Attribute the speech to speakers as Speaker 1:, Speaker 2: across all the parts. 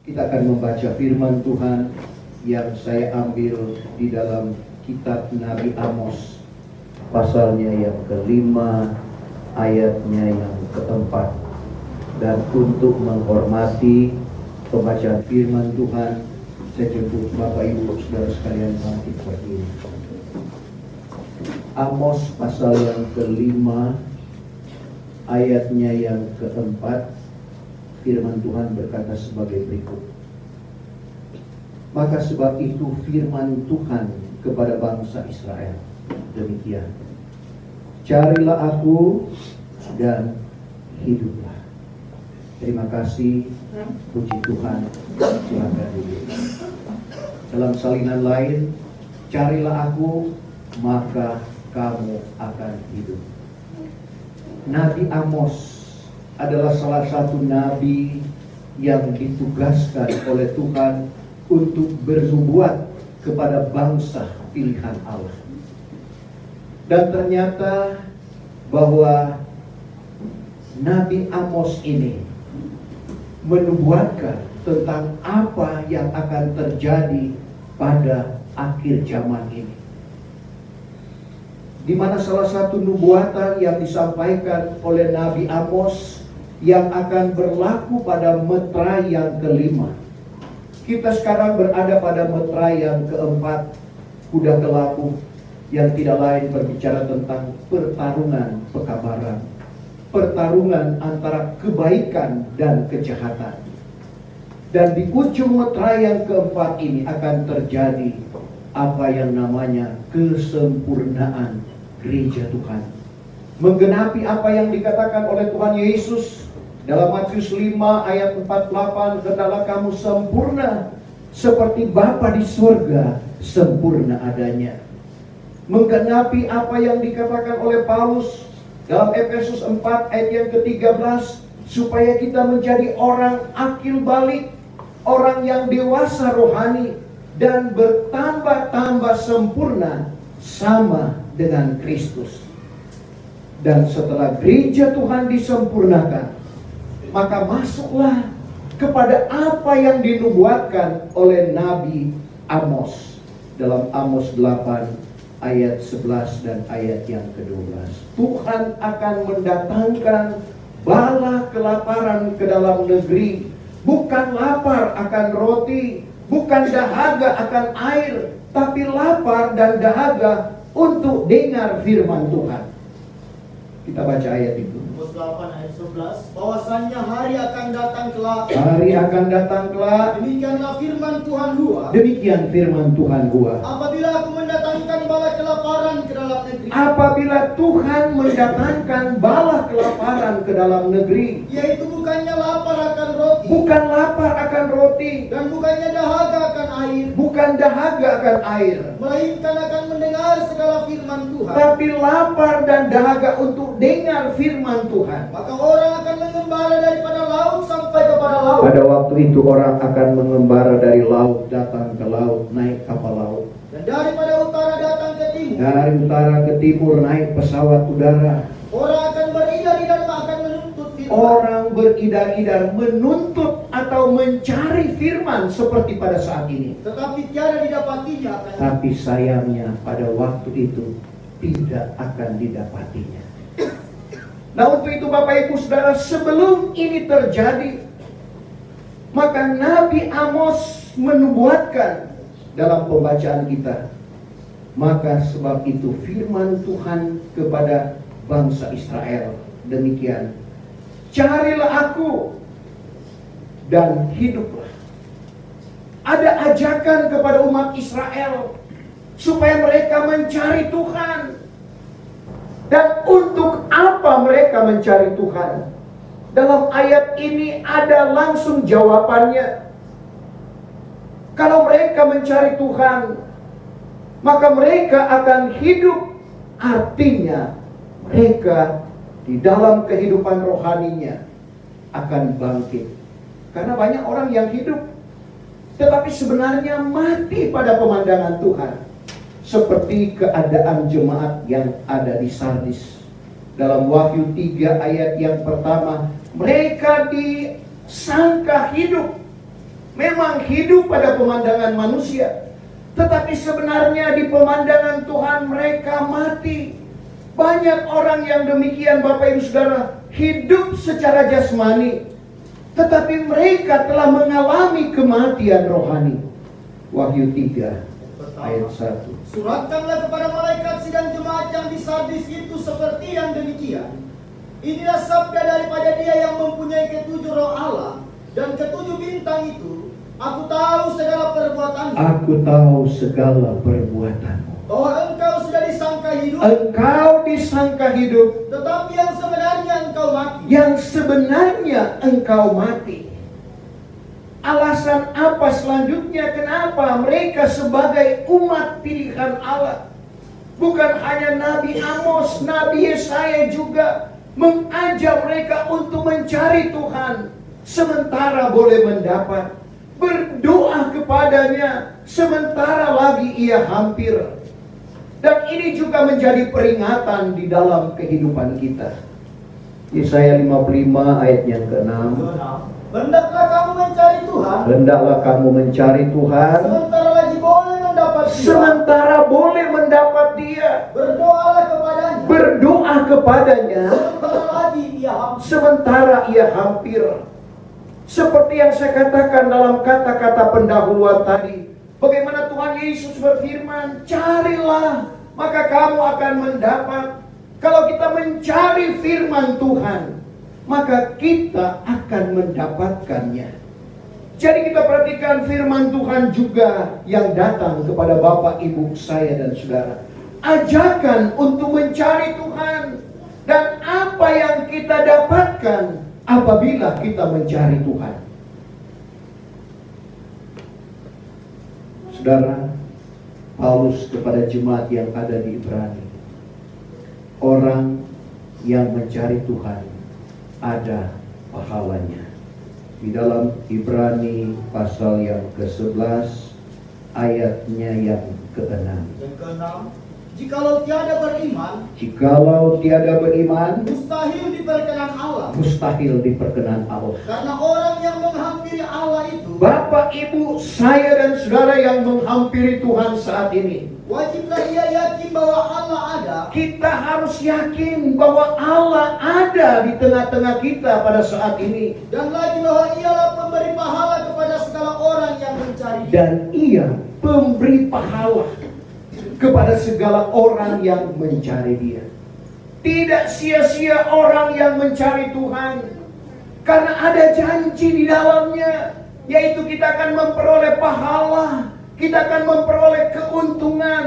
Speaker 1: Kita akan membaca firman Tuhan yang saya ambil di dalam kitab Nabi Amos, pasalnya yang kelima, ayatnya yang keempat. Dan untuk menghormati pembacaan firman Tuhan, saya jemput Bapak Ibu Saudara sekalian bangkit berdiri. Amos pasal yang kelima, ayatnya yang keempat. Firman Tuhan berkata sebagai berikut. Maka sebab itu firman Tuhan kepada bangsa Israel demikian. Carilah aku dan hiduplah. Terima kasih, puji Tuhan. Silakan duduk. Dalam salinan lain, carilah aku maka kamu akan hidup. Nabi Amos adalah salah satu nabi yang ditugaskan oleh Tuhan untuk bernubuat kepada bangsa pilihan Allah. Dan ternyata bahwa Nabi Amos ini menubuatkan tentang apa yang akan terjadi pada akhir zaman ini. Di mana salah satu nubuatan yang disampaikan oleh Nabi Amos yang akan berlaku pada metra yang kelima. Kita sekarang berada pada metra yang keempat, kuda kelabu, yang tidak lain berbicara tentang pertarungan pekabaran. Pertarungan antara kebaikan dan kejahatan. Dan di ujung metra yang keempat ini akan terjadi apa yang namanya kesempurnaan gereja Tuhan. Menggenapi apa yang dikatakan oleh Tuhan Yesus dalam Matius 5 ayat 48, hendaklah kamu sempurna seperti Bapa di surga sempurna adanya. Menggenapi apa yang dikatakan oleh Paulus dalam Efesus 4 ayat yang ke-13, supaya kita menjadi orang akil balik, orang yang dewasa rohani dan bertambah-tambah sempurna sama dengan Kristus. Dan setelah gereja Tuhan disempurnakan, maka masuklah kepada apa yang dinubuatkan oleh Nabi Amos dalam Amos 8 ayat 11 dan ayat yang ke-12. Tuhan akan mendatangkan bala kelaparan ke dalam negeri, bukan lapar akan roti, bukan dahaga akan air, tapi lapar dan dahaga untuk dengar firman Tuhan. Kita baca ayat itu.
Speaker 2: Amos 8 ayat 11. Bahwasannya hari akan datang kelak.
Speaker 1: Hari akan datang kelak.
Speaker 2: Demikianlah firman Tuhan gua.
Speaker 1: Demikian firman Tuhan gua.
Speaker 2: Apabila aku mendatangkan bala kelaparan ke dalam negeri.
Speaker 1: Apabila Tuhan mendatangkan bala kelaparan ke dalam negeri.
Speaker 2: Yaitu bukannya lapar akan roti.
Speaker 1: Bukan lapar akan roti.
Speaker 2: Dan bukannya dahaga akan air.
Speaker 1: Bukan dahaga akan air.
Speaker 2: Melainkan akan mendengar segala firman Tuhan.
Speaker 1: Tapi lapar dan dahaga untuk dengar firman Tuhan.
Speaker 2: Maka orang akan mengembara daripada laut sampai kepada laut.
Speaker 1: Pada waktu itu orang akan mengembara dari laut datang ke laut, naik kapal laut.
Speaker 2: Dan daripada utara datang ke timur.
Speaker 1: Dari utara ke timur naik pesawat udara.
Speaker 2: Orang akan beridar-idar akan menuntut firman.
Speaker 1: Orang beridar-idar menuntut atau mencari firman seperti pada saat ini.
Speaker 2: Tetapi tiada didapatinya.
Speaker 1: Tapi sayangnya pada waktu itu tidak akan didapatinya. Nah, untuk itu Bapak Ibu Saudara, sebelum ini terjadi, maka Nabi Amos menubuatkan dalam pembacaan kita. Maka sebab itu firman Tuhan kepada bangsa Israel demikian. Carilah aku dan hiduplah. Ada ajakan kepada umat Israel supaya mereka mencari Tuhan. Dan untuk apa mereka mencari Tuhan? Dalam ayat ini ada langsung jawabannya. Kalau mereka mencari Tuhan, maka mereka akan hidup. Artinya mereka di dalam kehidupan rohaninya akan bangkit. Karena banyak orang yang hidup, tetapi sebenarnya mati pada pemandangan Tuhan. Seperti keadaan jemaat yang ada di Sardis. Dalam Wahyu 3 ayat yang pertama, mereka disangka hidup, memang hidup pada pemandangan manusia, tetapi sebenarnya di pemandangan Tuhan mereka mati. Banyak orang yang demikian, Bapak Ibu Saudara, hidup secara jasmani, tetapi mereka telah mengalami kematian rohani. Wahyu 3 ayat 1.
Speaker 2: Suratkanlah kepada malaikat sidang jemaat yang di Sardis itu seperti yang demikian. Inilah sabda daripada Dia yang mempunyai ketujuh roh Allah dan ketujuh bintang itu. Aku tahu segala perbuatanmu.
Speaker 1: Aku tahu segala perbuatanmu.
Speaker 2: Bahwa engkau sudah disangka hidup.
Speaker 1: Engkau disangka hidup.
Speaker 2: Tetapi yang sebenarnya engkau mati.
Speaker 1: Yang sebenarnya engkau mati. Alasan apa selanjutnya kenapa mereka sebagai umat pilihan Allah? Bukan hanya Nabi Amos, Nabi Yesaya juga mengajak mereka untuk mencari Tuhan. Sementara boleh mendapat. Berdoa kepadanya sementara lagi ia hampir. Dan ini juga menjadi peringatan di dalam kehidupan kita. Yesaya 55 ayat yang ke-6.
Speaker 2: Hendaklah kamu mencari Tuhan.
Speaker 1: Hendaklah kamu mencari Tuhan.
Speaker 2: Sementara lagi boleh mendapat Dia.
Speaker 1: Sementara boleh mendapat Dia.
Speaker 2: Berdoalah kepadanya.
Speaker 1: Berdoa kepadanya.
Speaker 2: Sementara lagi ia hampir.
Speaker 1: Sementara ia hampir. Seperti yang saya katakan dalam kata-kata pendahuluan tadi. Bagaimana Tuhan Yesus berfirman, carilah maka kamu akan mendapat. Kalau kita mencari firman Tuhan, maka kita akan mendapatkannya. Jadi kita perhatikan firman Tuhan juga yang datang kepada Bapak, Ibu, saya dan saudara. Ajakan untuk mencari Tuhan. Dan apa yang kita dapatkan apabila kita mencari Tuhan. Saudara, Paulus kepada jemaat yang ada di Ibrani. Orang yang mencari Tuhan ada pahalanya. Di dalam Ibrani pasal yang ke-11 ayatnya yang ke-6.
Speaker 2: Yang ke-6, jikalau tiada beriman, mustahil diperkenan Allah.
Speaker 1: Mustahil diperkenan Allah.
Speaker 2: Karena orang yang menghampiri Allah itu,
Speaker 1: Bapak, Ibu, saya dan saudara yang menghampiri Tuhan saat ini,
Speaker 2: wajiblah ia yakin bahwa Allah ada.
Speaker 1: kita harus yakin bahwa Allah ada di tengah-tengah kita pada saat ini.
Speaker 2: Dan lagi bahwa ialah pemberi pahala kepada segala orang yang mencari Dia.
Speaker 1: Dan Ia pemberi pahala kepada segala orang yang mencari Dia. Tidak sia-sia orang yang mencari Tuhan, karena ada janji di dalamnya, yaitu kita akan memperoleh pahala, kita akan memperoleh keuntungan.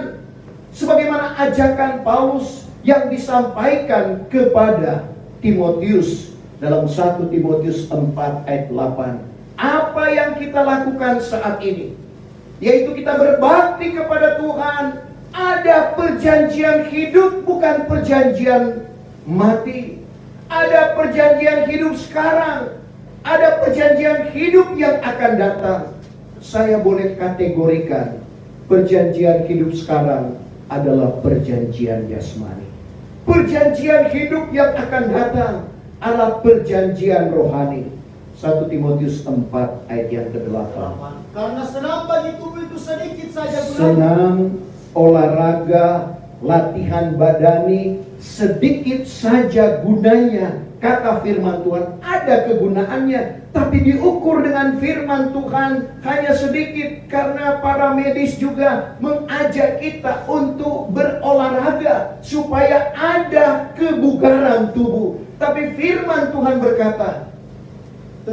Speaker 1: Sebagaimana ajakan Paulus yang disampaikan kepada Timotius dalam 1 Timotius 4 ayat 8. Apa yang kita lakukan saat ini, yaitu kita berbakti kepada Tuhan. Ada perjanjian hidup, bukan perjanjian mati. Ada perjanjian hidup sekarang. Ada perjanjian hidup yang akan datang. Saya boleh kategorikan perjanjian hidup sekarang adalah perjanjian jasmani. Perjanjian hidup yang akan datang adalah perjanjian rohani. 1 Timotius 4 ayat yang ke-8.
Speaker 2: Karena senam bagi tubuh itu sedikit saja gunanya.
Speaker 1: Senam, olahraga, latihan badani sedikit saja gunanya. Kata firman Tuhan ada kegunaannya, tapi diukur dengan firman Tuhan hanya sedikit. Karena para medis juga mengajak kita untuk berolahraga supaya ada kebugaran tubuh. Tapi firman Tuhan berkata,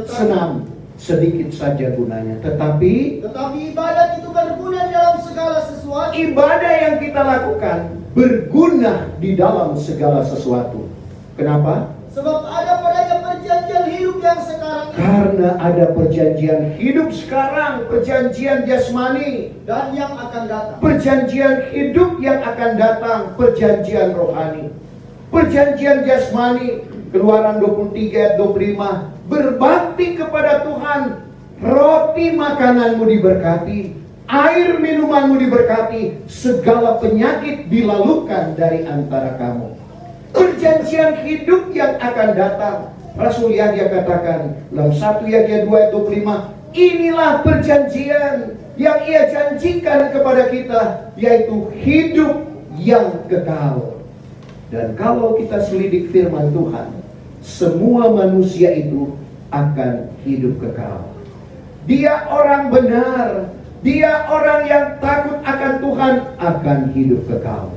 Speaker 1: senam sedikit saja gunanya, tetapi
Speaker 2: ibadat itu berguna dalam segala sesuatu.
Speaker 1: Ibadah yang kita lakukan berguna di dalam segala sesuatu. Kenapa?
Speaker 2: Sebab ada padanya perjanjian hidup yang sekarang ini.
Speaker 1: Karena ada perjanjian hidup sekarang, perjanjian jasmani,
Speaker 2: dan yang akan datang.
Speaker 1: Perjanjian hidup yang akan datang, perjanjian rohani. Perjanjian jasmani, Keluaran 23 ayat 25, berbakti kepada Tuhan, roti makananmu diberkati, air minumanmu diberkati, segala penyakit dilalukan dari antara kamu. Perjanjian hidup yang akan datang. Rasul Yahya katakan dalam 1 Yahya 2 ayat 25, inilah perjanjian yang Ia janjikan kepada kita, yaitu hidup yang kekal. Dan kalau kita selidik firman Tuhan, semua manusia itu akan hidup kekal. Dia orang benar, dia orang yang takut akan Tuhan akan hidup kekal.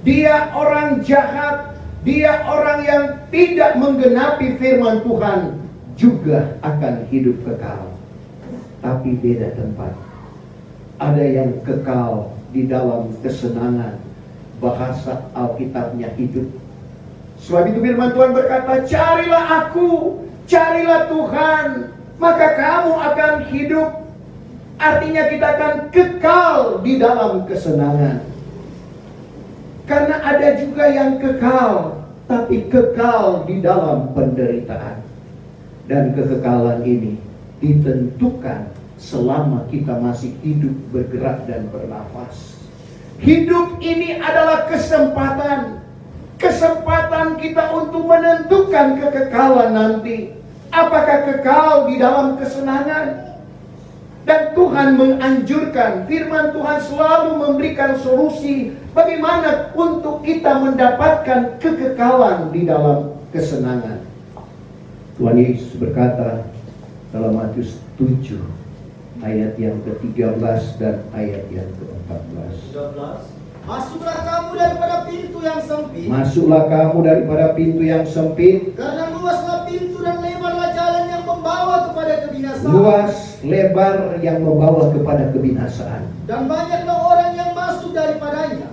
Speaker 1: Dia orang jahat, dia orang yang tidak menggenapi firman Tuhan juga akan hidup kekal. Tapi beda tempat. Ada yang kekal di dalam kesenangan. Bahasa Alkitabnya hidup. Sebab itu firman Tuhan berkata, carilah aku, carilah Tuhan, maka kamu akan hidup. Artinya kita akan kekal di dalam kesenangan. Karena ada juga yang kekal, tapi kekal di dalam penderitaan. Dan kekekalan ini ditentukan selama kita masih hidup, bergerak, dan bernafas. Hidup ini adalah kesempatan. Kesempatan kita untuk menentukan kekekalan nanti. Apakah kekal di dalam kesenangan? Dan Tuhan menganjurkan, firman Tuhan selalu memberikan solusi bagaimana untuk kita mendapatkan kekekalan di dalam kesenangan. Tuhan Yesus berkata dalam Matius 7 ayat yang ke-13 dan ayat yang ke-14.
Speaker 2: 13. Masuklah kamu daripada pintu yang sempit.
Speaker 1: Masuklah kamu daripada pintu yang sempit.
Speaker 2: Karena luaslah pintu dan lebarlah jalan yang membawa kepada kebinasaan.
Speaker 1: Luas, lebar yang membawa kepada kebinasaan.
Speaker 2: Dan banyaklah orang yang masuk daripadanya.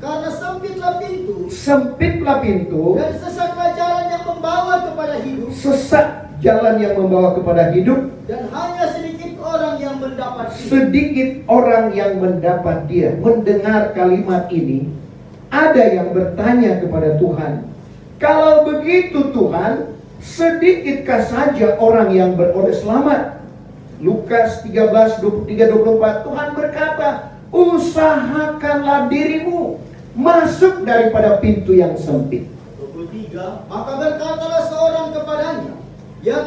Speaker 2: Karena sempitlah pintu.
Speaker 1: Sempitlah pintu.
Speaker 2: Dan sesatlah jalan yang membawa kepada hidup.
Speaker 1: Sesat jalan yang membawa kepada hidup.
Speaker 2: Dan hanya sedikit orang yang mendapat dia.
Speaker 1: Sedikit orang yang mendapat dia. Mendengar kalimat ini, ada yang bertanya kepada Tuhan, kalau begitu Tuhan, sedikitkah saja orang yang beroleh selamat? Lukas 13:23-24, Tuhan berkata, usahakanlah dirimu masuk daripada pintu yang sempit.
Speaker 2: 23. Maka berkatalah seorang kepadanya, ya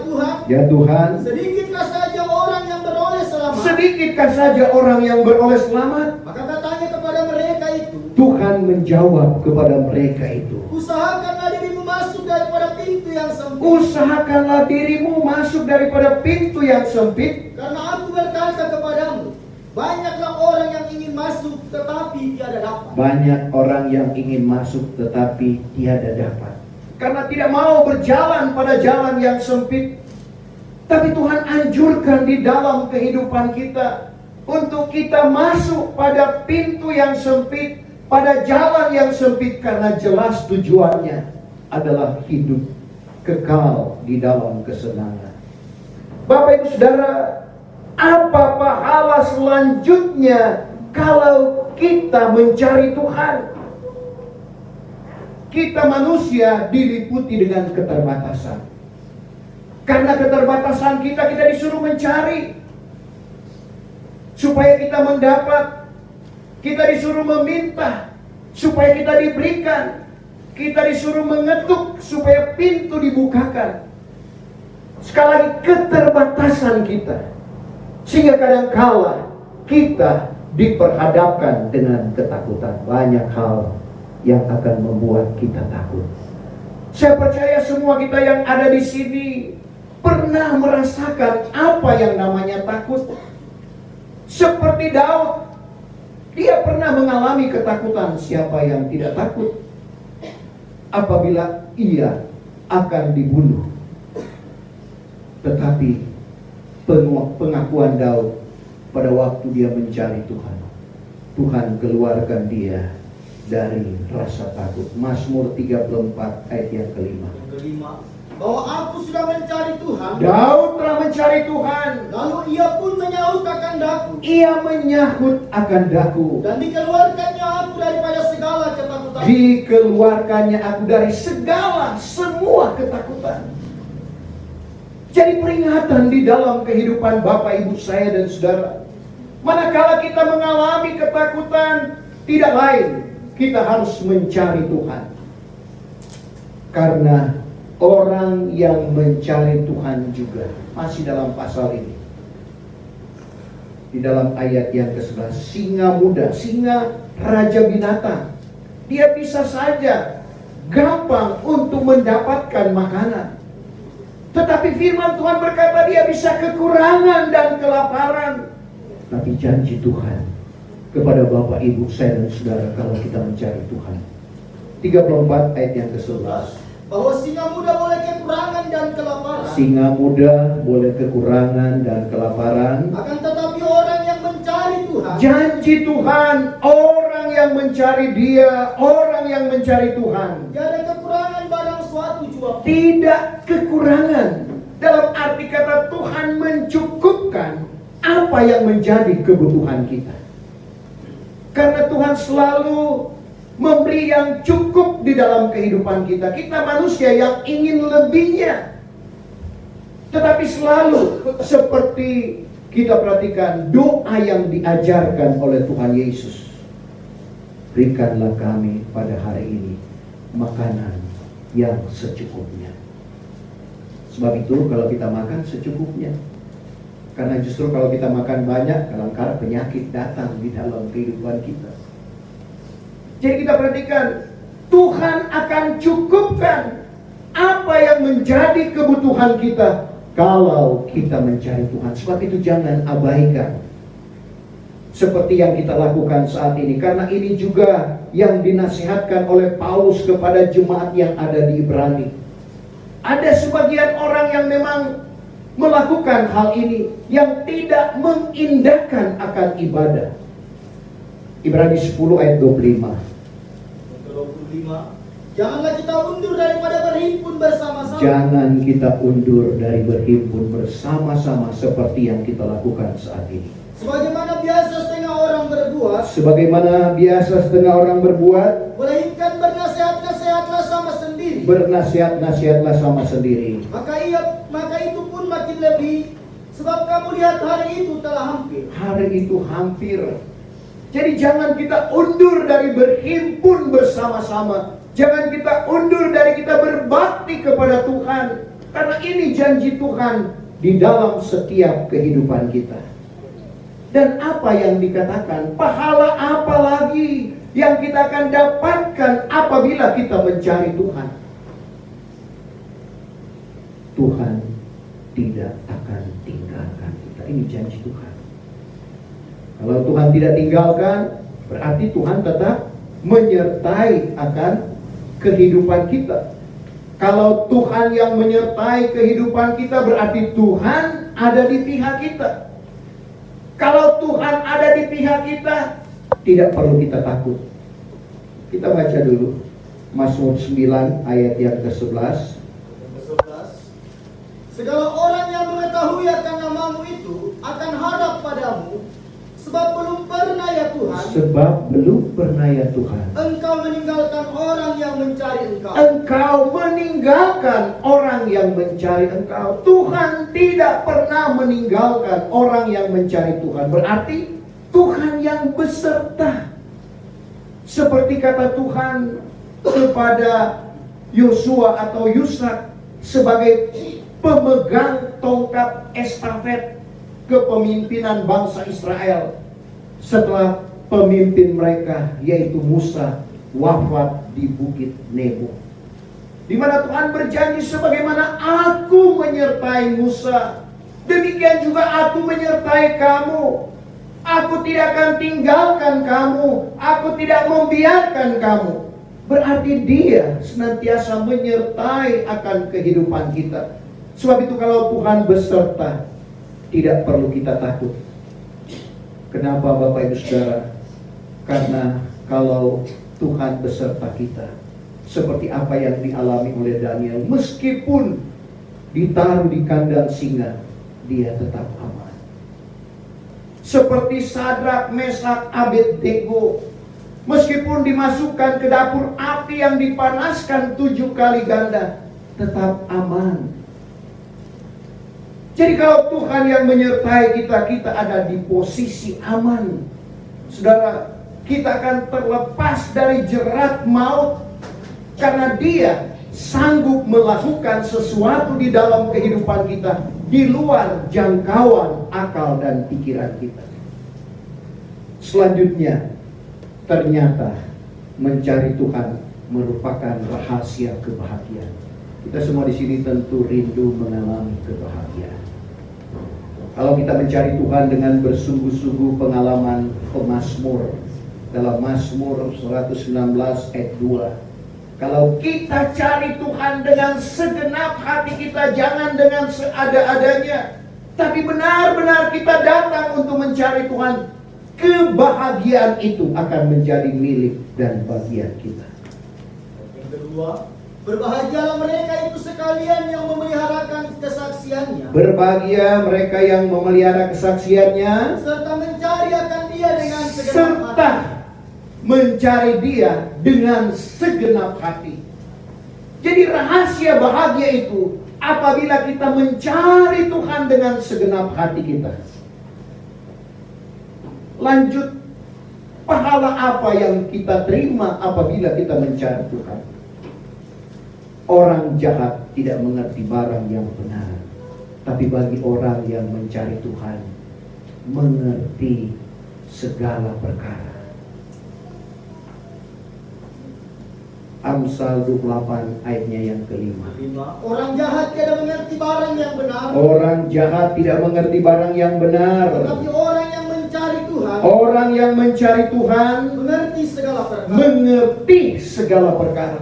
Speaker 1: Tuhan,
Speaker 2: sedikitkah saja orang yang beroleh selamat?
Speaker 1: Sedikitkah saja orang yang beroleh selamat?
Speaker 2: Maka katanya kepada mereka itu,
Speaker 1: Tuhan menjawab kepada mereka itu,
Speaker 2: usahakanlah dirimu masuk daripada pintu yang sempit.
Speaker 1: usahakanlah dirimu masuk daripada pintu yang sempit.
Speaker 2: Karena aku berkata kepadamu, banyaklah orang yang ingin masuk tetapi tiada dapat.
Speaker 1: Banyak orang yang ingin masuk tetapi tiada dapat. Karena tidak mau berjalan pada jalan yang sempit. Tapi Tuhan anjurkan di dalam kehidupan kita untuk kita masuk pada pintu yang sempit, pada jalan yang sempit, karena jelas tujuannya adalah hidup kekal di dalam kesenangan. Bapak Ibu Saudara, apa pahala selanjutnya kalau kita mencari Tuhan? Kita manusia diliputi dengan keterbatasan. Karena keterbatasan kita disuruh mencari supaya kita mendapat. Kita disuruh meminta supaya kita diberikan. Kita disuruh mengetuk supaya pintu dibukakan. Sekali lagi, keterbatasan kita, sehingga kadangkala kita diperhadapkan dengan ketakutan. Banyak hal yang akan membuat kita takut. Saya percaya semua kita yang ada di sini pernah merasakan apa yang namanya takut. Seperti Daud, dia pernah mengalami ketakutan. Siapa yang tidak takut apabila ia akan dibunuh? Tetapi pengakuan Daud pada waktu dia mencari Tuhan, Tuhan keluarkan dia dari rasa takut. Mazmur 34 ayat yang kelima.
Speaker 2: Yang kelima, bahwa aku sudah mencari Tuhan.
Speaker 1: Daud telah mencari Tuhan,
Speaker 2: Lalu ia pun menyahut akan daku.
Speaker 1: ia menyahut akan daku.
Speaker 2: Dan dikeluarkannya aku daripada segala ketakutan.
Speaker 1: Dikeluarkannya aku dari segala semua ketakutan. Jadi peringatan di dalam kehidupan Bapak Ibu saya dan saudara. Manakala kita mengalami ketakutan, tidak lain, kita harus mencari Tuhan. Karena orang yang mencari Tuhan juga, masih dalam pasal ini, di dalam ayat yang ke-11. Singa muda, singa raja binatang. Dia bisa saja gampang untuk mendapatkan makanan. Tetapi firman Tuhan berkata dia bisa kekurangan dan kelaparan. Tapi janji Tuhan kepada Bapak, Ibu, saya dan saudara, kalau kita mencari Tuhan. 34 ayat yang ke-11.
Speaker 2: Bahwa singa muda boleh kekurangan dan kelaparan.
Speaker 1: Singa muda boleh kekurangan dan kelaparan.
Speaker 2: Akan tetapi orang yang mencari Tuhan.
Speaker 1: Janji Tuhan, orang yang mencari Dia, orang yang mencari Tuhan.
Speaker 2: Tiada kekurangan barang suatu jua.
Speaker 1: Tidak kekurangan. Dalam arti kata Tuhan mencukupkan apa yang menjadi kebutuhan kita. Karena Tuhan selalu memberi yang cukup di dalam kehidupan kita. Kita manusia yang ingin lebihnya. Tetapi selalu seperti kita perhatikan doa yang diajarkan oleh Tuhan Yesus. Berikanlah kami pada hari ini makanan yang secukupnya. Sebab itu kalau kita makan secukupnya. Karena justru kalau kita makan banyak, kadang-kadang penyakit datang di dalam kehidupan kita. Jadi kita perhatikan, Tuhan akan cukupkan apa yang menjadi kebutuhan kita kalau kita mencari Tuhan. Sebab itu jangan abaikan seperti yang kita lakukan saat ini. Karena ini juga yang dinasihatkan oleh Paulus kepada jemaat yang ada di Ibrani. Ada sebagian orang yang memang melakukan hal ini, yang tidak mengindahkan akan ibadah. Ibrani 10 ayat 25.
Speaker 2: 25. Janganlah kita undur daripada berhimpun bersama-sama.
Speaker 1: Jangan kita undur dari berhimpun bersama-sama seperti yang kita lakukan saat ini.
Speaker 2: Sebagaimana biasa setengah orang berbuat.
Speaker 1: Sebagaimana biasa setengah orang berbuat.
Speaker 2: Melainkan bernasihat-nasihatlah sama sendiri.
Speaker 1: Bernasihat-nasihatlah sama sendiri.
Speaker 2: Maka itu pun makin lebih. Sebab kamu lihat hari itu telah hampir.
Speaker 1: Hari itu hampir. Jadi jangan kita undur dari berhimpun bersama-sama. Jangan kita undur dari kita berbakti kepada Tuhan. Karena ini janji Tuhan di dalam setiap kehidupan kita. Dan apa yang dikatakan, pahala apa lagi yang kita akan dapatkan apabila kita mencari Tuhan? Tuhan tidak akan tinggalkan kita. Ini janji Tuhan. Kalau Tuhan tidak tinggalkan, berarti Tuhan tetap menyertai akan kehidupan kita. Kalau Tuhan yang menyertai kehidupan kita, berarti Tuhan ada di pihak kita. Kalau Tuhan ada di pihak kita, tidak perlu kita takut. Kita baca dulu Mazmur 9 ayat yang ke-11.
Speaker 2: Segala orang yang mengetahui akan namamu itu akan harap padamu. Sebab belum pernah ya Tuhan.
Speaker 1: Sebab belum pernah ya Tuhan.
Speaker 2: Engkau meninggalkan orang yang mencari Engkau.
Speaker 1: Engkau meninggalkan orang yang mencari Engkau. Tuhan tidak pernah meninggalkan orang yang mencari Tuhan. Berarti Tuhan yang beserta. Seperti kata Tuhan kepada Yosua atau Yusak sebagai pemegang tongkat estafet kepemimpinan bangsa Israel setelah pemimpin mereka yaitu Musa wafat di Bukit Nebo, di mana Tuhan berjanji, sebagaimana aku menyertai Musa, demikian juga aku menyertai kamu. Aku tidak akan tinggalkan kamu, aku tidak membiarkan kamu. Berarti Dia senantiasa menyertai akan kehidupan kita. Sebab itu kalau Tuhan beserta, tidak perlu kita takut. Kenapa Bapak Ibu Saudara? Karena kalau Tuhan beserta kita, seperti apa yang dialami oleh Daniel, meskipun ditaruh di kandang singa, dia tetap aman. Seperti Sadrak, Mesak, Abednego, meskipun dimasukkan ke dapur api yang dipanaskan 7 kali ganda, tetap aman. Jadi kalau Tuhan yang menyertai kita, kita ada di posisi aman. Saudara, kita akan terlepas dari jerat maut. Karena Dia sanggup melakukan sesuatu di dalam kehidupan kita di luar jangkauan akal dan pikiran kita. Selanjutnya, ternyata mencari Tuhan merupakan rahasia kebahagiaan. Kita semua di sini tentu rindu mengalami kebahagiaan. Kalau kita mencari Tuhan dengan bersungguh-sungguh, pengalaman pemazmur dalam Mazmur 119 ayat 2. Kalau kita cari Tuhan dengan segenap hati kita, jangan dengan seada-adanya, tapi benar-benar kita datang untuk mencari Tuhan, kebahagiaan itu akan menjadi milik dan bagian kita.
Speaker 2: Yang kedua, berbahagialah mereka itu sekalian yang memeliharakan kesaksiannya,
Speaker 1: Berbahagia mereka yang memelihara kesaksiannya,
Speaker 2: serta mencari akan Dia dengan segenap
Speaker 1: serta
Speaker 2: hati.
Speaker 1: mencari Dia dengan segenap hati. Jadi rahasia bahagia itu apabila kita mencari Tuhan dengan segenap hati kita. Lanjut, pahala apa yang kita terima apabila kita mencari Tuhan? Orang jahat tidak mengerti barang yang benar, tapi bagi orang yang mencari Tuhan, mengerti segala perkara. Amsal 28 ayatnya yang kelima.
Speaker 2: 5. Orang jahat tidak mengerti barang yang benar,
Speaker 1: Orang jahat tidak mengerti barang yang benar,
Speaker 2: tetapi orang yang mencari Tuhan
Speaker 1: orang yang mencari Tuhan
Speaker 2: mengerti segala perkara.
Speaker 1: mengerti segala perkara.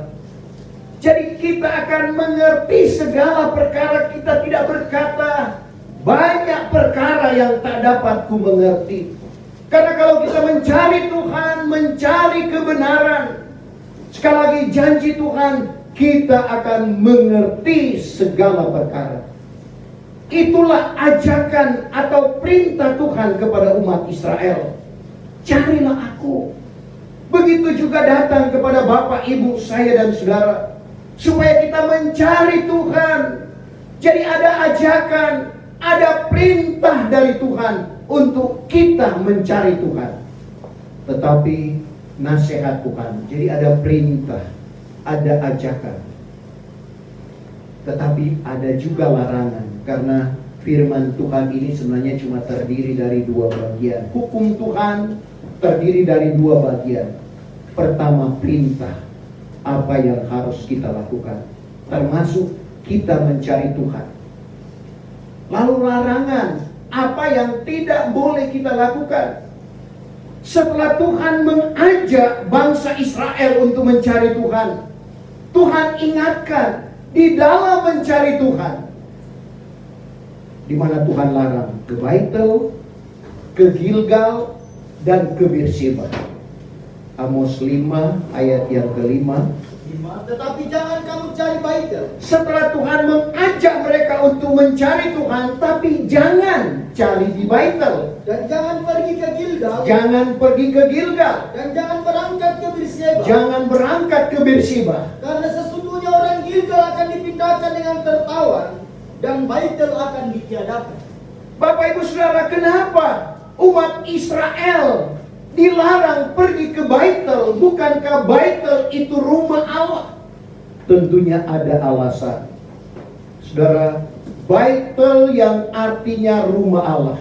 Speaker 1: Jadi kita akan mengerti segala perkara. Kita tidak berkata banyak perkara yang tak dapat ku mengerti. Karena kalau kita mencari Tuhan, mencari kebenaran, sekali lagi janji Tuhan, kita akan mengerti segala perkara. Itulah ajakan atau perintah Tuhan kepada umat Israel. Carilah aku. Begitu juga datang kepada Bapak, Ibu, saya dan saudara, supaya kita mencari Tuhan. Jadi ada ajakan, ada perintah dari Tuhan untuk kita mencari Tuhan. Tetapi nasihat Tuhan, jadi ada perintah, ada ajakan, tetapi ada juga larangan. Karena firman Tuhan ini sebenarnya cuma terdiri dari dua bagian. Hukum Tuhan terdiri dari dua bagian. Pertama, perintah, apa yang harus kita lakukan, termasuk kita mencari Tuhan. Lalu larangan, apa yang tidak boleh kita lakukan. Setelah Tuhan mengajak bangsa Israel untuk mencari Tuhan, Tuhan ingatkan di dalam mencari Tuhan, di mana Tuhan larang ke Baitel, ke Gilgal, dan ke Beersheba. Amos 5 ayat yang kelima.
Speaker 2: 5. Tetapi jangan kamu cari Baitel.
Speaker 1: Setelah Tuhan mengajak mereka untuk mencari Tuhan, tapi jangan cari di Baitel,
Speaker 2: Dan jangan pergi ke Gilgal.
Speaker 1: jangan pergi ke Gilgal,
Speaker 2: Dan jangan berangkat ke Beersheba.
Speaker 1: jangan berangkat ke Beersheba.
Speaker 2: Karena sesungguhnya orang Gilgal akan dipindahkan dengan tertawan, dan Baitel akan ditiadakan.
Speaker 1: Bapak Ibu Saudara, kenapa umat Israel dilarang pergi ke Baitel? Bukankah Baitel itu rumah Allah? Tentunya ada alasan. Saudara, Baitel yang artinya rumah Allah,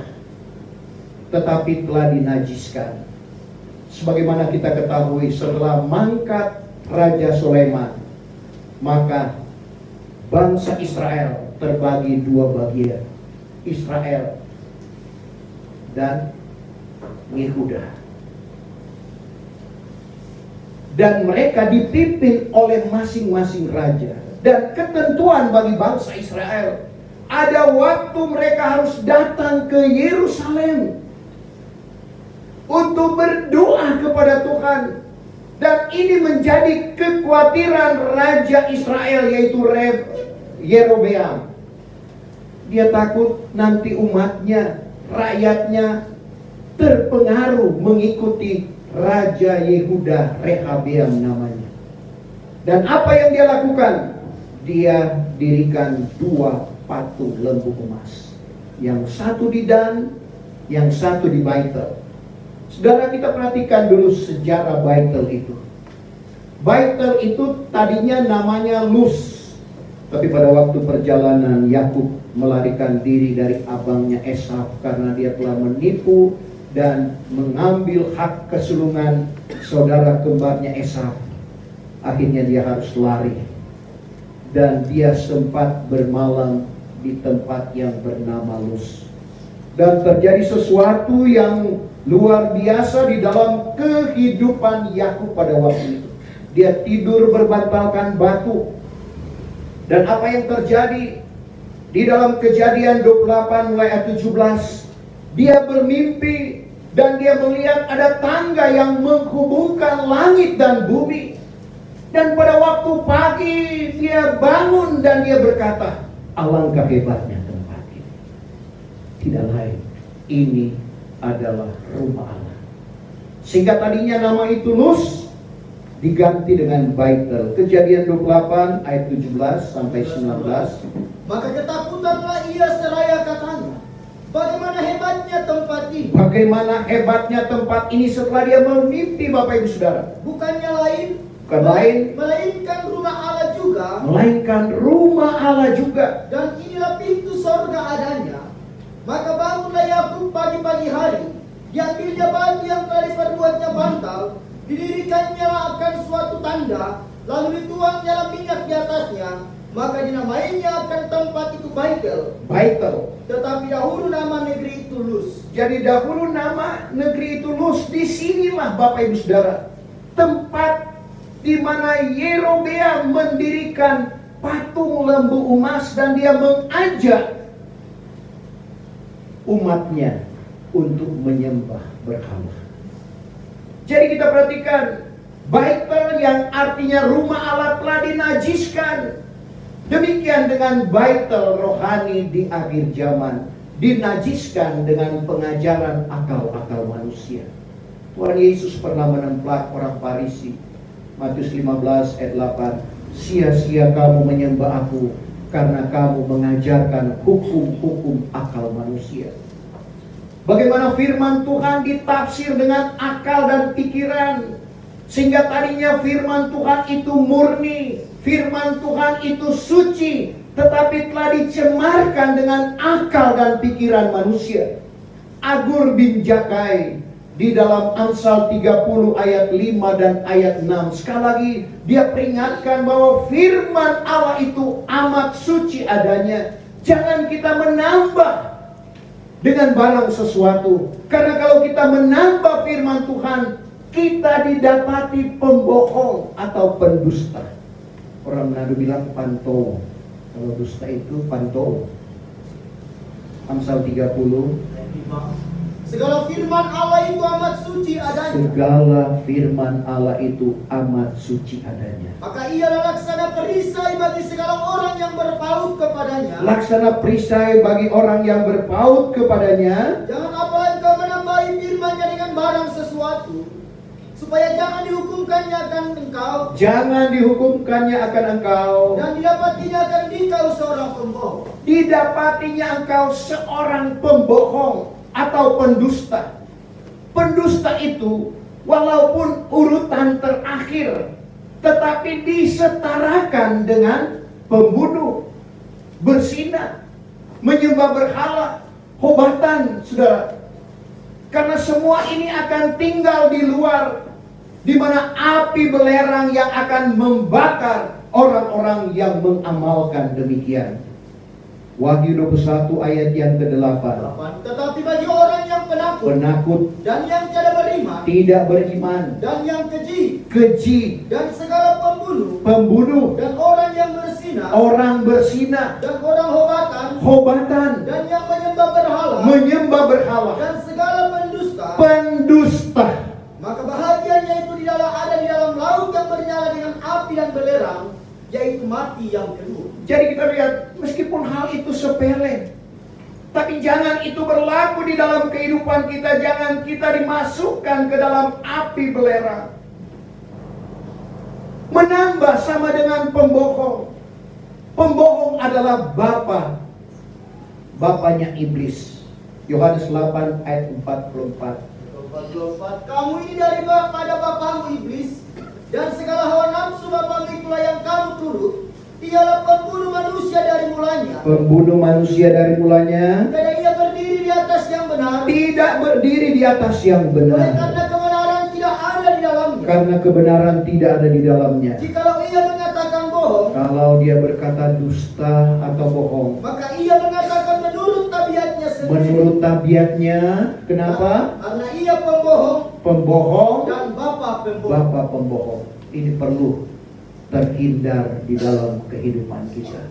Speaker 1: tetapi telah dinajiskan. Sebagaimana kita ketahui, setelah mangkat Raja Sulaiman, maka bangsa Israel terbagi dua bagian, Israel dan Yehuda. Dan mereka dipimpin oleh masing-masing raja. Dan ketentuan bagi bangsa Israel, ada waktu mereka harus datang ke Yerusalem untuk berdoa kepada Tuhan. Dan ini menjadi kekhawatiran Raja Israel, yaitu Yerobeam. Dia takut nanti umatnya, rakyatnya terpengaruh mengikuti Raja Yehuda, Rehabeam namanya. Dan apa yang dia lakukan? Dia dirikan dua patung lembu emas. Yang satu di Dan, yang satu di Baitel. Saudara, kita perhatikan dulu sejarah Baitel itu. Baitel itu tadinya namanya Luz. Tapi pada waktu perjalanan, Yakub melarikan diri dari abangnya Esau karena dia telah menipu dan mengambil hak kesulungan saudara kembarnya Esau. Akhirnya dia harus lari, dan dia sempat bermalam di tempat yang bernama Luz. Dan terjadi sesuatu yang luar biasa di dalam kehidupan Yakub pada waktu itu. Dia tidur berbantalkan batu. Dan apa yang terjadi di dalam Kejadian 28 mulai ayat 17, dia bermimpi dan dia melihat ada tangga yang menghubungkan langit dan bumi. Dan pada waktu pagi dia bangun dan dia berkata, alangkah hebatnya tempat ini. Tidak lain, ini adalah rumah Allah. Sehingga tadinya nama itu Luz diganti dengan Baitel. Kejadian 28 ayat 17 sampai 19.
Speaker 2: Maka ketakutanlah ia seraya katanya, bagaimana hebatnya tempat ini.
Speaker 1: Bagaimana hebatnya tempat ini setelah dia bermimpi, Bapak Ibu Saudara.
Speaker 2: Bukannya lain, melainkan rumah Allah juga.
Speaker 1: Melainkan rumah Allah juga.
Speaker 2: Dan inilah pintu sorga adanya. Maka bangunlah Yakub pagi-pagi hari, diambilnya batu yang telah diperbuatnya bantal, didirikannya akan suatu tanda, lalu dituangnya minyak di atasnya, maka dinamainya akan tempat itu Baitel. Tetapi dahulu nama negeri itu Luz.
Speaker 1: Jadi dahulu nama negeri itu Luz. Disinilah Bapak Ibu Saudara, tempat di mana Yerobeam mendirikan patung lembu emas dan dia mengajak umatnya untuk menyembah berhala. Jadi kita perhatikan, Baitel yang artinya rumah Allah telah dinajiskan. Demikian dengan Baitel rohani di akhir zaman, dinajiskan dengan pengajaran akal-akal manusia. Tuhan Yesus pernah menemplak orang Farisi. Matius 15 ayat 8, sia-sia kamu menyembah aku karena kamu mengajarkan hukum-hukum akal manusia. Bagaimana firman Tuhan ditafsir dengan akal dan pikiran, sehingga tadinya firman Tuhan itu murni, firman Tuhan itu suci, tetapi telah dicemarkan dengan akal dan pikiran manusia. Agur bin Jakai di dalam Amsal 30 ayat 5 dan ayat 6, sekali lagi dia peringatkan bahwa firman Allah itu amat suci adanya. Jangan kita menambah dengan barang sesuatu, karena kalau kita menambah firman Tuhan, kita didapati pembohong atau pendusta. Orang Manado bilang panto, kalau dusta itu panto. Amsal 30,
Speaker 2: segala firman Allah itu amat suci adanya.
Speaker 1: Segala firman Allah itu amat suci adanya.
Speaker 2: Maka ialah laksana perisai bagi segala orang yang berpaut kepadanya.
Speaker 1: Laksana perisai bagi orang yang berpaut kepadanya.
Speaker 2: Jangan apalagi menambahi firman-Nya dengan barang sesuatu, supaya jangan dihukumkannya akan engkau.
Speaker 1: Jangan dihukumkannya akan engkau.
Speaker 2: Dan didapatinya akan engkau seorang pembohong.
Speaker 1: Didapatinya engkau seorang pembohong atau pendusta. Pendusta itu walaupun urutan terakhir, tetapi disetarakan dengan pembunuh, berzina, menyembah berhala, hobatan, saudara. Karena semua ini akan tinggal di luar, di mana api belerang yang akan membakar orang-orang yang mengamalkan demikian. Wahyu 21 ayat yang ke-8.
Speaker 2: Tetapi bagi orang yang penakut
Speaker 1: dan
Speaker 2: yang
Speaker 1: tidak beriman
Speaker 2: dan yang
Speaker 1: keji
Speaker 2: dan segala pembunuh
Speaker 1: dan
Speaker 2: orang yang berzina dan orang
Speaker 1: hobatan
Speaker 2: dan yang menyembah berhala
Speaker 1: dan
Speaker 2: segala
Speaker 1: pendusta.
Speaker 2: Maka bahagianya itu ada di dalam laut yang bernyala dengan api dan belerang, yaitu mati yang kedua.
Speaker 1: Jadi kita lihat, meskipun hal itu sepele, tapi jangan itu berlaku di dalam kehidupan kita. Jangan kita dimasukkan ke dalam api belerang. Menambah sama dengan pembohong. Pembohong adalah bapaknya iblis. Yohanes 8 ayat 44.
Speaker 2: Kamu ini daripada bapamu iblis, dan segala hawa nafsu bapamu itulah yang kamu turut. Ialah pembunuh manusia dari mulanya.
Speaker 1: Pembunuh manusia dari mulanya.
Speaker 2: Karena ia berdiri di atas yang benar.
Speaker 1: Tidak berdiri di atas yang benar.
Speaker 2: Karena kebenaran tidak ada di dalamnya.
Speaker 1: Karena kebenaran tidak ada di dalamnya.
Speaker 2: Jikalau ia mengatakan bohong,
Speaker 1: Kalau dia berkata dusta atau bohong,
Speaker 2: maka ia mengatakan menurut tabiatnya sendiri.
Speaker 1: menurut tabiatnya, kenapa?
Speaker 2: Karena ia pembohong
Speaker 1: Pembohong,
Speaker 2: dan bapa pembohong.
Speaker 1: bapak pembohong. Ini perlu terhindar di dalam kehidupan kita.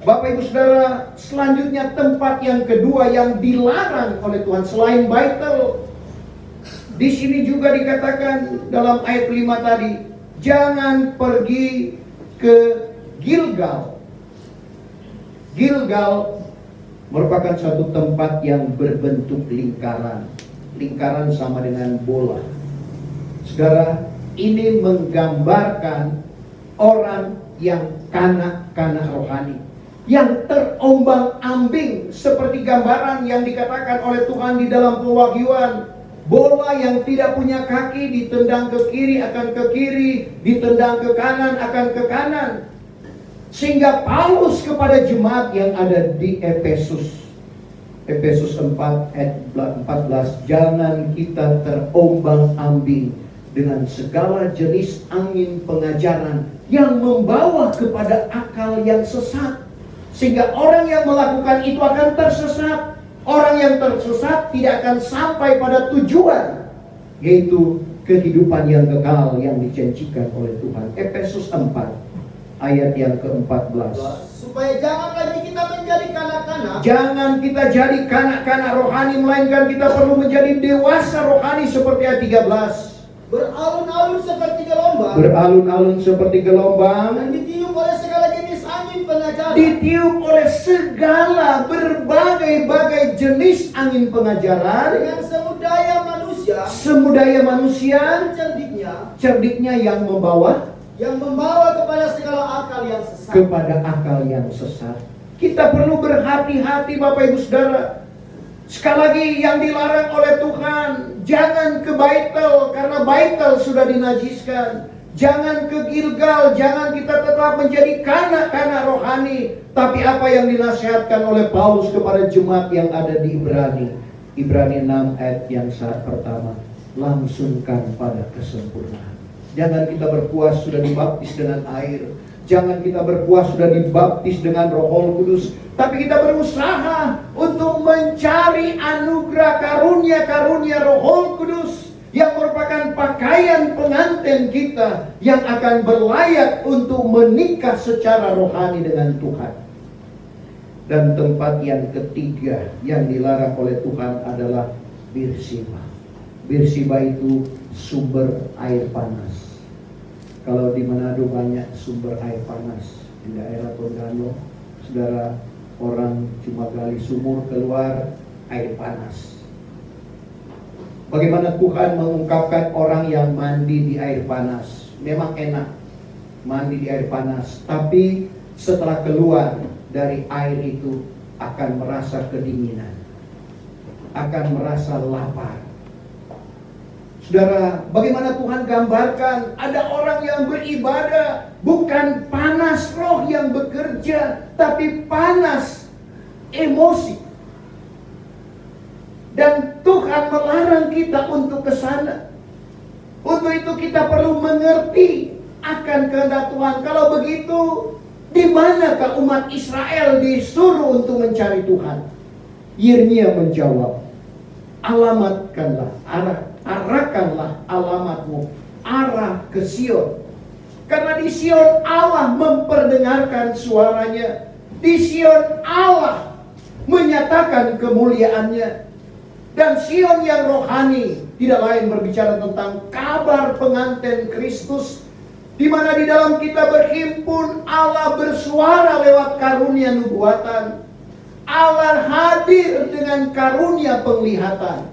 Speaker 1: Bapak Ibu Saudara, selanjutnya tempat yang kedua yang dilarang oleh Tuhan selain Baitel. Di sini juga dikatakan dalam ayat 5 tadi, jangan pergi ke Gilgal. Gilgal merupakan suatu tempat yang berbentuk lingkaran. Lingkaran sama dengan bola. Saudara, ini menggambarkan orang yang kanak-kanak rohani, yang terombang-ambing seperti gambaran yang dikatakan oleh Tuhan di dalam pewahyuan. Bola yang tidak punya kaki ditendang ke kiri akan ke kiri, ditendang ke kanan akan ke kanan. Sehingga Paulus kepada jemaat yang ada di Efesus 4 ayat 14, jangan kita terombang-ambing dengan segala jenis angin pengajaran yang membawa kepada akal yang sesat. Sehingga orang yang melakukan itu akan tersesat. Orang yang tersesat tidak akan sampai pada tujuan, yaitu kehidupan yang kekal yang dijanjikan oleh Tuhan. Efesus 4 ayat yang ke-14.
Speaker 2: Supaya jangan lagi kita menjadi kanak-kanak.
Speaker 1: Jangan kita jadi kanak-kanak rohani, melainkan kita perlu menjadi dewasa rohani seperti ayat 13.
Speaker 2: Beralun-alun seperti gelombang.
Speaker 1: Beralun-alun seperti gelombang.
Speaker 2: Dan ditiup oleh segala jenis angin pengajaran.
Speaker 1: Ditiup oleh segala berbagai-bagai jenis angin pengajaran.
Speaker 2: Dengan semudaya manusia.
Speaker 1: Semudaya manusia. Cerdiknya yang membawa
Speaker 2: kepada segala akal yang sesat.
Speaker 1: Kepada akal yang sesat. Kita perlu berhati-hati Bapak Ibu Saudara. Sekali lagi yang dilarang oleh Tuhan, jangan ke Baitel karena Baitel sudah dinajiskan. Jangan ke Gilgal, jangan kita tetap menjadi kanak-kanak rohani. Tapi apa yang dinasihatkan oleh Paulus kepada jemaat yang ada di Ibrani 6 ayat yang pertama, langsungkan pada kesempurnaan. Jangan kita berpuas sudah dibaptis dengan air. Jangan kita berpuas sudah dibaptis dengan Roh Kudus. Tapi kita berusaha untuk mencari anugerah karunia-karunia Roh Kudus yang merupakan pakaian pengantin kita yang akan berlayak untuk menikah secara rohani dengan Tuhan. Dan tempat yang ketiga yang dilarang oleh Tuhan adalah Beersheba. Beersheba itu sumber air panas. Kalau di Manado banyak sumber air panas. Di daerah Tondano, saudara, orang cuma gali sumur keluar air panas. Bagaimana Tuhan mengungkapkan orang yang mandi di air panas? Memang enak mandi di air panas, tapi setelah keluar dari air itu akan merasa kedinginan, akan merasa lapar. Saudara, bagaimana Tuhan gambarkan ada orang yang beribadah, bukan panas roh yang bekerja, tapi panas emosi. Dan Tuhan melarang kita untuk ke sana. Untuk itu kita perlu mengerti akan kehendak Tuhan. Kalau begitu, di manakah umat Israel disuruh untuk mencari Tuhan? Yirmia menjawab, arahkanlah alamatmu arah ke Sion. Karena di Sion Allah memperdengarkan suaranya. Di Sion Allah menyatakan kemuliaannya. Dan Sion yang rohani tidak lain berbicara tentang kabar pengantin Kristus, di mana di dalam kita berhimpun Allah bersuara lewat karunia nubuatan. Allah hadir dengan karunia penglihatan.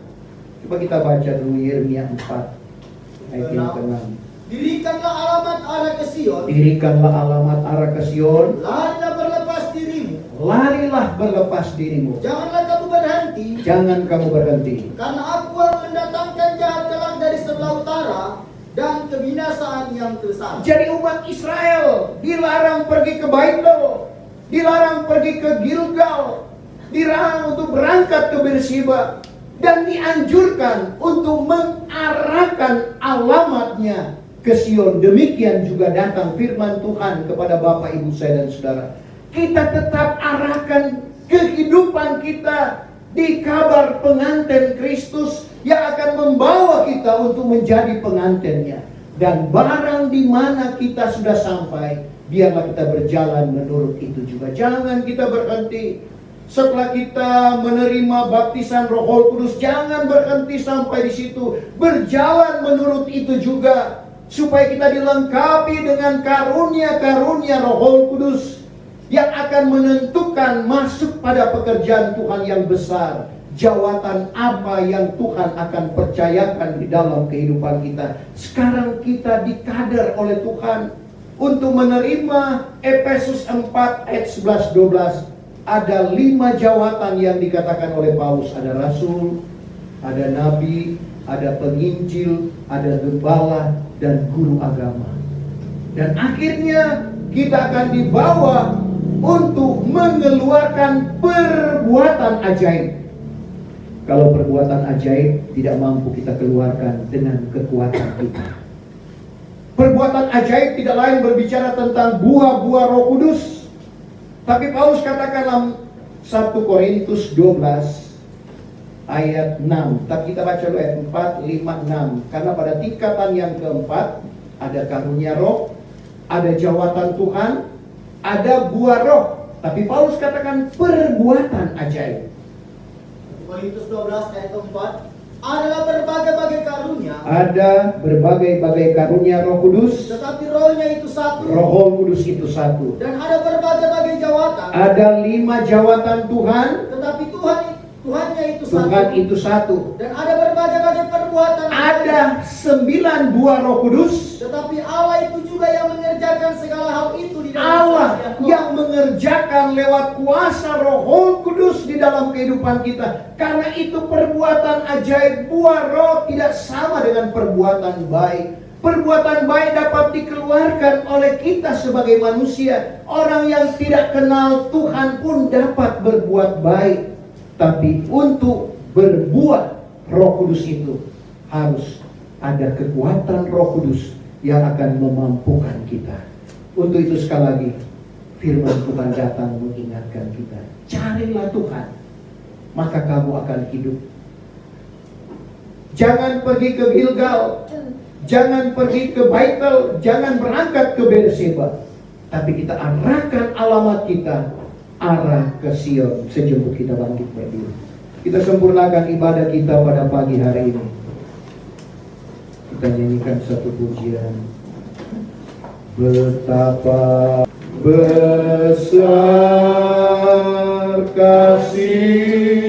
Speaker 1: Coba kita baca dulu Yeremia 4 ayat yang ke-6.
Speaker 2: Dirikanlah alamat arah ke Sion.
Speaker 1: Dirikanlah alamat arah ke Sion.
Speaker 2: Larilah berlepas dirimu.
Speaker 1: Larilah berlepas dirimu.
Speaker 2: Janganlah kamu berhenti.
Speaker 1: Jangan kamu berhenti.
Speaker 2: Karena aku akan mendatangkan jahat kelak dari sebelah utara, dan kebinasaan yang tersayang.
Speaker 1: Jadi umat Israel dilarang pergi ke Baitul, dilarang pergi ke Gilgal, dilarang untuk berangkat ke Beersheba, dan dianjurkan untuk mengarahkan alamatnya ke Sion. Demikian juga datang firman Tuhan kepada Bapak, Ibu, saya dan saudara. Kita tetap arahkan kehidupan kita di kabar pengantin Kristus yang akan membawa kita untuk menjadi pengantinnya. Dan barang di mana kita sudah sampai, biarlah kita berjalan menurut itu juga. Jangan kita berhenti setelah kita menerima baptisan Roh Kudus. Jangan berhenti sampai di situ. Berjalan menurut itu juga, supaya kita dilengkapi dengan karunia-karunia Roh Kudus yang akan menentukan masuk pada pekerjaan Tuhan yang besar. Jawatan apa yang Tuhan akan percayakan di dalam kehidupan kita. Sekarang kita dikader oleh Tuhan untuk menerima Efesus 4 ayat 11-12. Ada 5 jawatan yang dikatakan oleh Paulus. Ada rasul, ada nabi, ada penginjil, ada gembala, dan guru agama. Dan akhirnya kita akan dibawa untuk mengeluarkan perbuatan ajaib. Kalau perbuatan ajaib tidak mampu kita keluarkan dengan kekuatan kita. Perbuatan ajaib tidak lain berbicara tentang buah-buah Roh Kudus. Tapi Paulus katakan dalam 1 Korintus 12 ayat 6. Tapi kita baca dulu ayat 4, 5, 6. Karena pada tingkatan yang keempat ada karunia roh, ada jawatan Tuhan, ada buah roh. Tapi Paulus katakan perbuatan ajaib.
Speaker 2: Korintus 12 ayat 4, adalah berbagai-bagai karunia.
Speaker 1: Ada berbagai-bagai karunia Roh Kudus,
Speaker 2: tetapi rohnya itu satu.
Speaker 1: Roh Kudus itu satu.
Speaker 2: Dan ada berbagai-bagai jawatan.
Speaker 1: Ada 5 jawatan Tuhan,
Speaker 2: tetapi Tuhannya itu satu.
Speaker 1: Tuhan itu satu.
Speaker 2: Dan ada berbagai-bagai perbuatan.
Speaker 1: Ada 9 buah Roh Kudus.
Speaker 2: Tetapi Allah itu juga yang mengerjakan segala hal itu di dalam
Speaker 1: Allah
Speaker 2: setiap
Speaker 1: yang mengerjakan lewat kuasa Roh Kudus di dalam kehidupan kita. Karena itu perbuatan ajaib, buah roh tidak sama dengan perbuatan baik. Perbuatan baik dapat dikeluarkan oleh kita sebagai manusia. Orang yang tidak kenal Tuhan pun dapat berbuat baik. Tapi untuk berbuat Roh Kudus itu harus ada kekuatan Roh Kudus yang akan memampukan kita. Untuk itu sekali lagi firman Tuhan datang mengingatkan kita. Carilah Tuhan, maka kamu akan hidup. Jangan pergi ke Gilgal, jangan pergi ke Baitul, jangan berangkat ke Beersheba. Tapi kita arahkan alamat kita arah ke Sion sejemput kita bangkit berdiri. Kita sempurnakan ibadah kita pada pagi hari ini. Kita nyanyikan satu pujian. Betapa besar kasih